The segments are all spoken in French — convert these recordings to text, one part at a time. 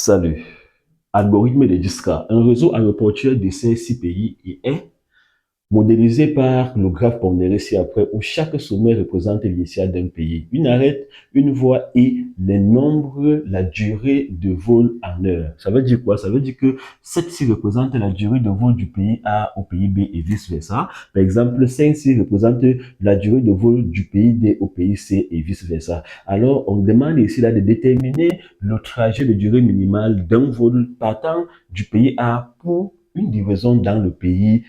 Salut. Algorithme de Disca. Un réseau aéroportuaire dessert 6 pays et est modélisé par le graphe pondéré ci-après, où chaque sommet représente l'initiale d'un pays, une arête, une voie et les nombres, la durée de vol en heure. Ça veut dire quoi? Ça veut dire que cette-ci représente la durée de vol du pays A au pays B et vice-versa. Par exemple, 5-ci représente la durée de vol du pays D au pays C et vice-versa. Alors, on demande ici là de déterminer le trajet de durée minimale d'un vol partant du pays A pour une livraison dans le pays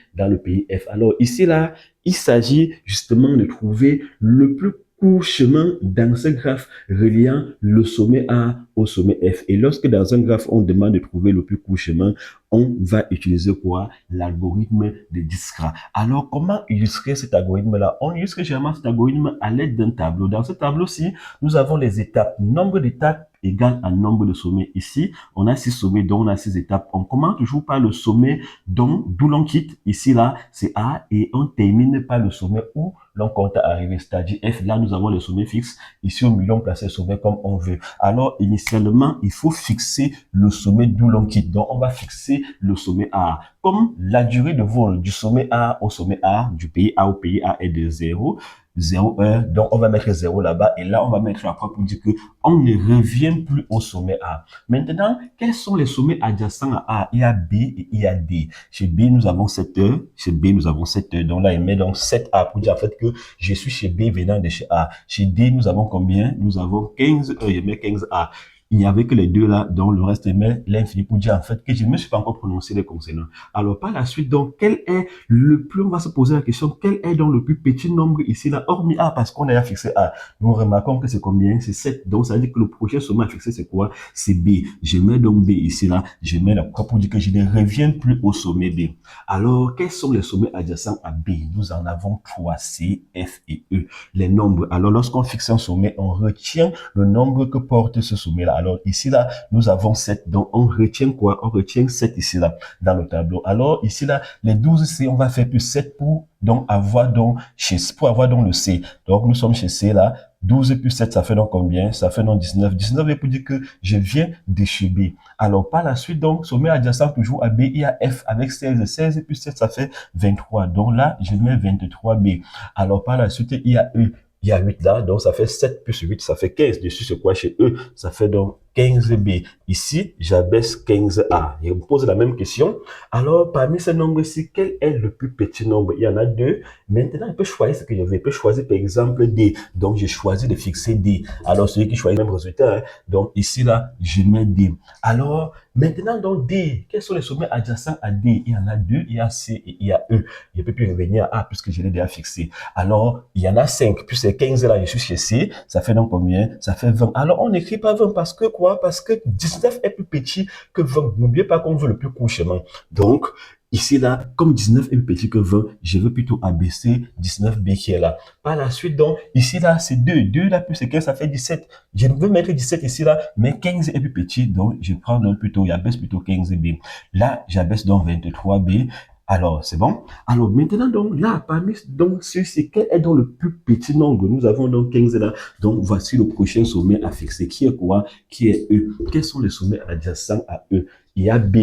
F. Alors ici, là, il s'agit justement de trouver le plus court chemin dans ce graphe reliant le sommet A au sommet F. Et lorsque dans un graphe, on demande de trouver le plus court chemin, on va utiliser quoi? L'algorithme de Dijkstra. Alors, comment illustrer cet algorithme-là? On illustre généralement cet algorithme à l'aide d'un tableau. Dans ce tableau-ci, nous avons les étapes. Nombre d'étapes égale à nombre de sommets. Ici, on a 6 sommets, donc on a 6 étapes. On commence toujours par le sommet d'où l'on quitte. Ici, là, c'est A et on termine par le sommet où l'on compte arriver, c'est-à-dire F. Là, nous avons le sommet fixe. Ici, au milieu, on place le sommet comme on veut. Alors, initialement, il faut fixer le sommet d'où l'on quitte. Donc, on va fixer le sommet A. Comme la durée de vol du sommet A au sommet A, du pays A au pays A est de 0, 0, 1, donc on va mettre 0 là-bas et là on va mettre après pour dire que on ne revient plus au sommet A. Maintenant, quels sont les sommets adjacents à A? Il y a B et il y a D. Chez B, nous avons 7 heures. Chez B, nous avons 7 heures. Donc là, il met donc 7A pour dire en fait que je suis chez B venant de chez A. Chez D, nous avons combien? Nous avons 15 heures. Il met 15A. Il n'y avait que les deux là, donc le reste met l'infini pour dire en fait que je ne me suis pas encore prononcé les consonants. Alors par la suite, donc, quel est le plus, on va se poser la question, quel est donc le plus petit nombre ici là, hormis A, parce qu'on a fixé A. Nous remarquons que c'est combien? C'est 7. Donc ça veut dire que le prochain sommet à fixer, c'est quoi? C'est B. Je mets donc B ici là, je mets la croix pour dire que je ne reviens plus au sommet B. Alors, quels sont les sommets adjacents à B? Nous en avons 3, C, F et E. Les nombres. Alors lorsqu'on fixe un sommet, on retient le nombre que porte ce sommet là. Alors ici là, nous avons 7, donc on retient quoi? On retient 7 ici là, dans le tableau. Alors ici là, les 12 C, on va faire plus 7 pour donc avoir donc le C. Donc nous sommes chez C là, 12 plus 7, ça fait donc combien? Ça fait donc 19. 19 veut dire que je viens de chez B. Alors par la suite, donc, sommet adjacent toujours à B, il y a F avec 16. 16 plus 7, ça fait 23. Donc là, je mets 23B. Alors par la suite, il y a E. Il y a 8 là, donc ça fait 7 plus 8, ça fait 15. Dessus, c'est quoi chez eux? Ça fait donc 15B. Ici, j'abaisse 15A. Je me pose la même question. Alors, parmi ces nombres-ci, quel est le plus petit nombre? Il y en a deux. Maintenant, je peux choisir ce que je veux. Je peux choisir, par exemple, D. Donc, j'ai choisi de fixer D. Alors, celui qui choisit le même résultat, hein. Donc, ici, là, je mets D. Alors, maintenant, donc, D. Quels sont les sommets adjacents à D? Il y en a deux. Il y a C et il y a E. Je ne peux plus revenir à A puisque je l'ai déjà fixé. Alors, il y en a 5. Plus ces 15 là, je suis chez C. Ça fait donc combien? Ça fait 20. Alors, on n'écrit pas 20 parce que quoi? Parce que 19 est plus petit que 20. N'oubliez pas qu'on veut le plus court chemin. Donc, ici, là, comme 19 est plus petit que 20, je veux plutôt abaisser 19B qui est là. Par la suite, donc, ici, là, c'est 2. 2, là, plus c'est 15, ça fait 17. Je veux mettre 17 ici, là, mais 15 est plus petit, donc, je prends donc plutôt, j'abaisse plutôt 15B. Là, j'abaisse donc 23B. Alors, c'est bon? Alors, maintenant, donc, là, parmi, donc, ceux-ci, quel est donc le plus petit nombre? Nous avons donc 15 là. Donc, voici le prochain sommet à fixer. Qui est quoi? Qui est E? Quels sont les sommets adjacents à E? Il y a B.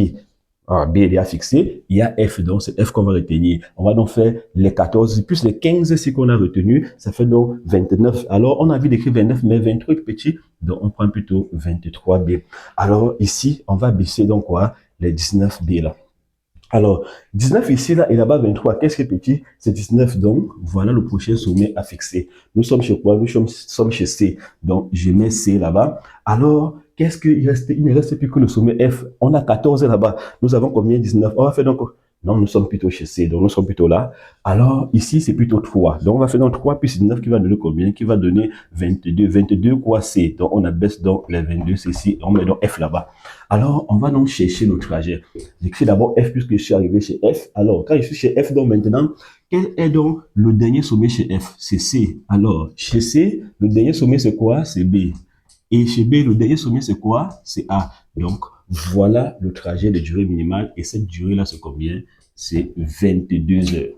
Ah, B est déjà fixé. Il y a F, donc c'est F qu'on va retenir. On va donc faire les 14 plus les 15 ici qu'on a retenu. Ça fait donc 29. Alors, on a envie d'écrire 29, mais 23 est petit. Donc, on prend plutôt 23B. Alors, ici, on va baisser donc quoi? Les 19B là. Alors, 19 ici, là, et là-bas 23. Qu'est-ce qui est petit? C'est 19. Donc, voilà le prochain sommet à fixer. Nous sommes chez quoi? Nous sommes chez C. Donc, je mets C là-bas. Alors, qu'est-ce qu'il reste? Il ne reste plus que le sommet F. On a 14 là-bas. Nous avons combien? 19. On va faire donc... Non, nous sommes plutôt chez C. Donc, nous sommes plutôt là. Alors, ici, c'est plutôt 3. Donc, on va faire donc 3 plus 19 qui va donner combien? Qui va donner 22. 22 quoi C? Donc, on abaisse donc les 22. C'est ici. On met donc F là-bas. Alors, on va donc chercher le trajet. J'écris d'abord F puisque je suis arrivé chez F. Alors, quand je suis chez F, donc maintenant, quel est donc le dernier sommet chez F? C'est C. Alors, chez C, le dernier sommet, c'est quoi? C'est B. Et chez B, le dernier sommet, c'est quoi? C'est A. Donc, voilà le trajet de durée minimale. Et cette durée-là, c'est combien? C'est 22 heures.